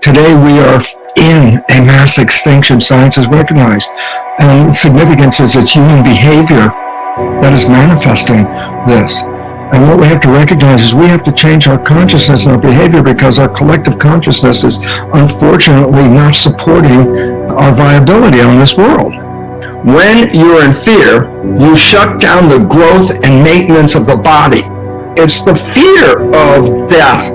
Today we are in a mass extinction. Science has recognized. And the significance is it's human behavior that is manifesting this. And what we have to recognize is we have to change our consciousness and our behavior, because our collective consciousness is unfortunately not supporting our viability on this world. When you're in fear, you shut down the growth and maintenance of the body. It's the fear of death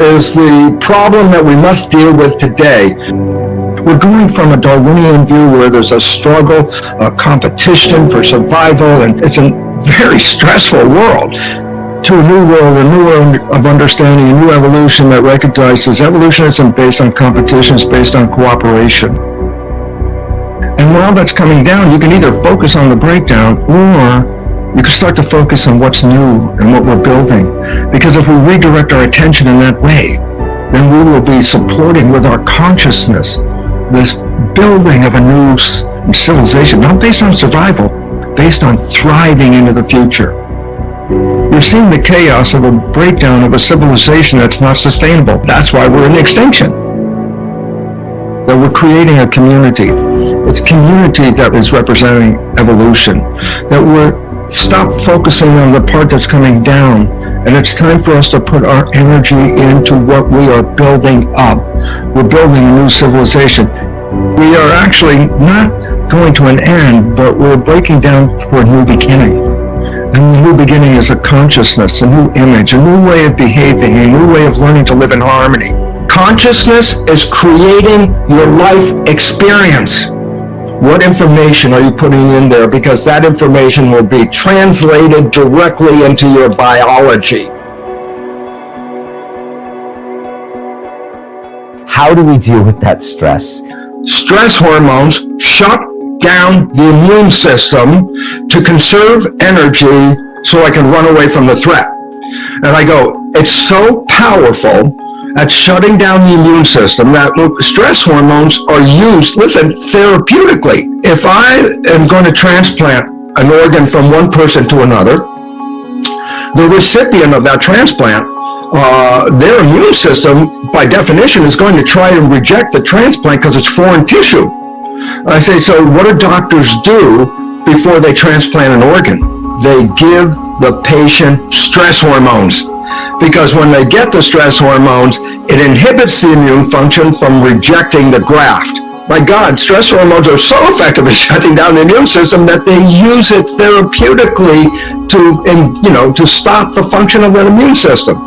is the problem that we must deal with today. We're going from a Darwinian view where there's a struggle, a competition for survival, and it's a very stressful world, to a new world of understanding, a new evolution that recognizes evolution isn't based on competition, it's based on cooperation. And while that's coming down, you can either focus on the breakdown, or you can start to focus on what's new and what we're building. Because if we redirect our attention in that way, then we will be supporting with our consciousness this building of a new civilization, not based on survival, based on thriving into the future. You're seeing the chaos of a breakdown of a civilization that's not sustainable. That's why we're in extinction. That we're creating a community. It's community that is representing evolution. That we're stop focusing on the part that's coming down. And it's time for us to put our energy into what we are building up. We're building a new civilization. We are actually not going to an end, but we're breaking down for a new beginning. And the new beginning is a consciousness, a new image, a new way of behaving, a new way of learning to live in harmony. Consciousness is creating your life experience. What information are you putting in there? Because that information will be translated directly into your biology. How do we deal with that stress? Stress hormones shut down the immune system to conserve energy so I can run away from the threat. And I go, it's so powerful at shutting down the immune system that stress hormones are used, listen, therapeutically. If I am going to transplant an organ from one person to another, the recipient of that transplant, their immune system, by definition, is going to try and reject the transplant because it's foreign tissue. I say, so what do doctors do before they transplant an organ? They give the patient stress hormones. Because when they get the stress hormones, it inhibits the immune function from rejecting the graft. My God, stress hormones are so effective at shutting down the immune system that they use it therapeutically to stop the function of that immune system.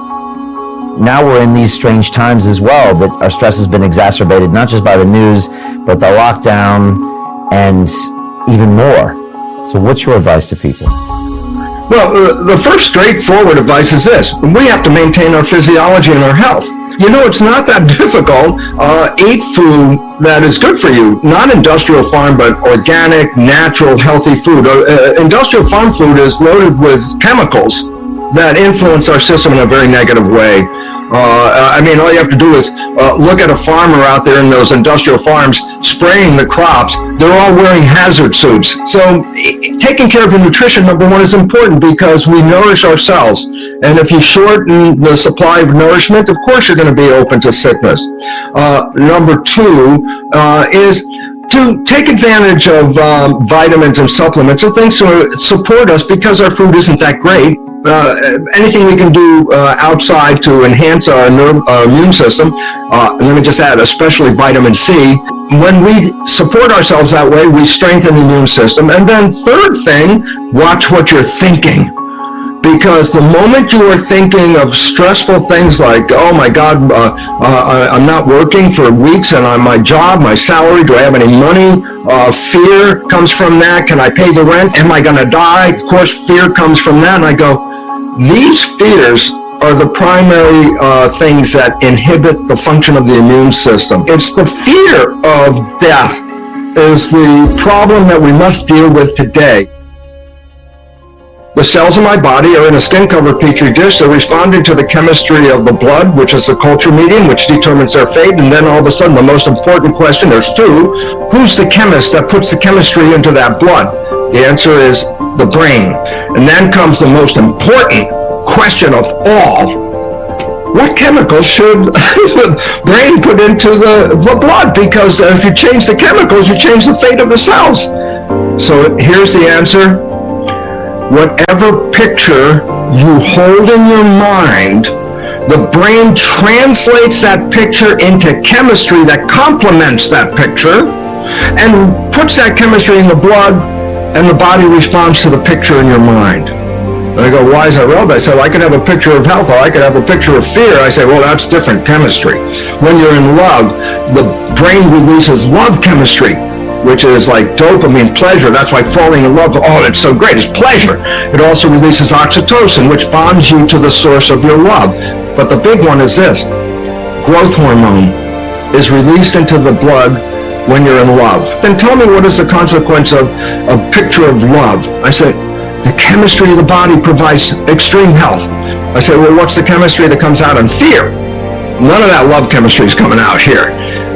Now we're in these strange times as well, that our stress has been exacerbated, not just by the news, but the lockdown and even more. So what's your advice to people? Well, the first straightforward advice is this. We have to maintain our physiology and our health. You know, it's not that difficult. Eat food that is good for you. Not industrial farm, but organic, natural, healthy food. Industrial farm food is loaded with chemicals that influence our system in a very negative way. All you have to do is look at a farmer out there in those industrial farms spraying the crops. They're all wearing hazard suits. So taking care of your nutrition, number one, is important because we nourish ourselves. And if you shorten the supply of nourishment, of course you're going to be open to sickness. Number two is to take advantage of vitamins and supplements and things to support us because our food isn't that great. Anything we can do outside to enhance our immune system, and let me just add, especially vitamin C. When we support ourselves that way, we strengthen the immune system. And then third thing, watch what you're thinking. Because the moment you are thinking of stressful things like, oh my God, I'm not working for weeks and on my job, my salary, do I have any money? Fear comes from that. Can I pay the rent? Am I going to die? Of course, fear comes from that. And I go, these fears are the primary things that inhibit the function of the immune system. It's the fear of death is the problem that we must deal with today. The cells in my body are in a skin-covered petri dish. They're responding to the chemistry of the blood, which is the culture medium, which determines their fate. And then all of a sudden, the most important question, there's two, who's the chemist that puts the chemistry into that blood? The answer is the brain. And then comes the most important question of all. What chemicals should the brain put into the blood? Because if you change the chemicals, you change the fate of the cells. So here's the answer. Whatever picture you hold in your mind, the brain translates that picture into chemistry that complements that picture and puts that chemistry in the blood, and the body responds to the picture in your mind. And I go, why is that relevant? I said, well, I could have a picture of health, or I could have a picture of fear. I say, well, that's different chemistry. When you're in love, the brain releases love chemistry, which is like dopamine, pleasure. That's why falling in love, oh, it's so great, it's pleasure. It also releases oxytocin, which bonds you to the source of your love. But the big one is this. Growth hormone is released into the blood when you're in love. Then tell me, what is the consequence of a picture of love? I said, the chemistry of the body provides extreme health. I said, well, what's the chemistry that comes out in fear? None of that love chemistry is coming out here.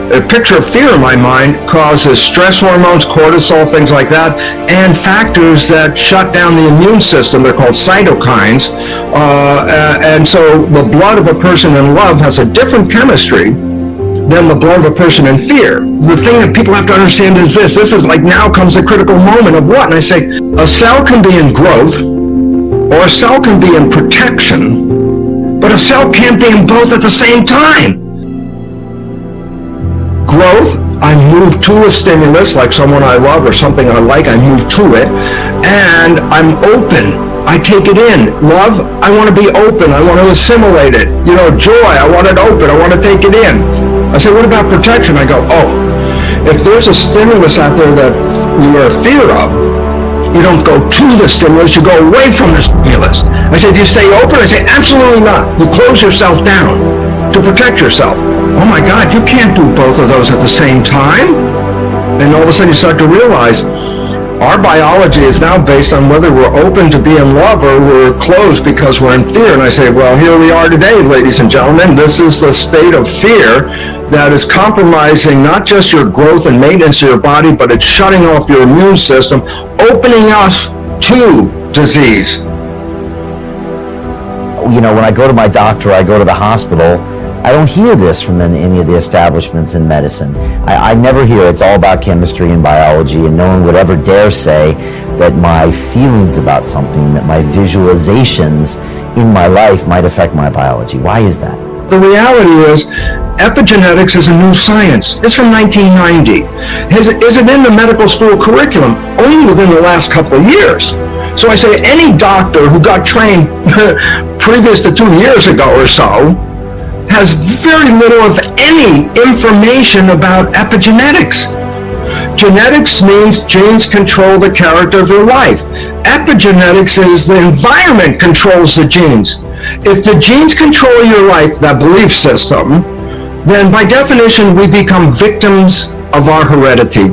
A picture of fear in my mind causes stress hormones, cortisol, things like that, and factors that shut down the immune system. They're called cytokines. And so the blood of a person in love has a different chemistry than the blood of a person in fear. The thing that people have to understand is this. This is like, now comes the critical moment of what? And I say, a cell can be in growth, or a cell can be in protection, but a cell can't be in both at the same time. Growth, I move to a stimulus, like someone I love or something I like, I move to it, and I'm open. I take it in. Love, I want to be open. I want to assimilate it. You know, joy, I want it open. I want to take it in. I say, what about protection? I go, oh, if there's a stimulus out there that you are in fear of, you don't go to the stimulus, you go away from the stimulus. I say, do you stay open? I say, absolutely not. You close yourself down to protect yourself. Oh my God, you can't do both of those at the same time. And all of a sudden you start to realize our biology is now based on whether we're open to be in love or we're closed because we're in fear. And I say, well, here we are today, ladies and gentlemen. This is the state of fear that is compromising not just your growth and maintenance of your body, but it's shutting off your immune system, opening us to disease. You know, when I go to my doctor, I go to the hospital, I don't hear this from any of the establishments in medicine. I never hear it's all about chemistry and biology, and no one would ever dare say that my feelings about something, that my visualizations in my life might affect my biology. Why is that? The reality is, epigenetics is a new science. It's from 1990. Is it in the medical school curriculum? Only within the last couple of years. So I say any doctor who got trained previous to 2 years ago or so has very little of any information about epigenetics. Genetics means genes control the character of your life. Epigenetics is the environment controls the genes. If the genes control your life, that belief system, then by definition we become victims of our heredity.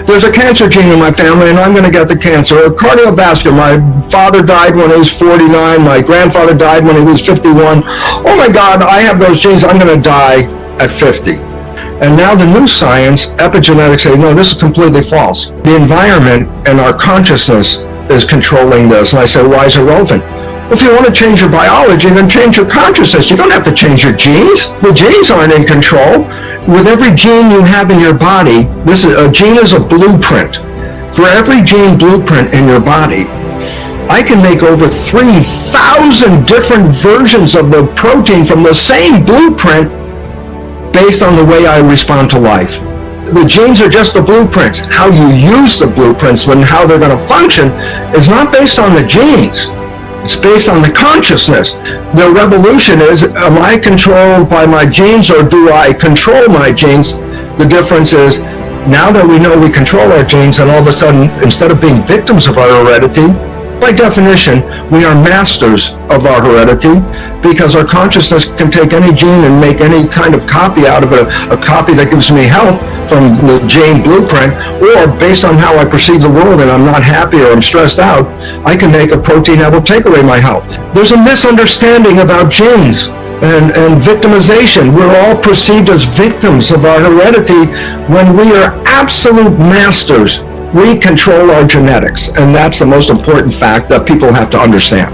There's a cancer gene in my family and I'm going to get the cancer. Cardiovascular, my father died when he was 49, my grandfather died when he was 51. Oh my God, I have those genes, I'm going to die at 50. And now the new science, epigenetics, say, no, this is completely false. The environment and our consciousness is controlling this. And I say, why is it relevant? If you want to change your biology, then change your consciousness. You don't have to change your genes. The genes aren't in control. With every gene you have in your body, a gene is a blueprint. For every gene blueprint in your body, I can make over 3,000 different versions of the protein from the same blueprint based on the way I respond to life. The genes are just the blueprints. How you use the blueprints and how they're going to function is not based on the genes. It's based on the consciousness. The revolution is, am I controlled by my genes or do I control my genes? The difference is, now that we know we control our genes, and all of a sudden, instead of being victims of our heredity, by definition, we are masters of our heredity because our consciousness can take any gene and make any kind of copy out of it, a copy that gives me health from the gene blueprint, or based on how I perceive the world and I'm not happy or I'm stressed out, I can make a protein that will take away my health. There's a misunderstanding about genes and victimization. We're all perceived as victims of our heredity when we are absolute masters. We control our genetics, and that's the most important fact that people have to understand.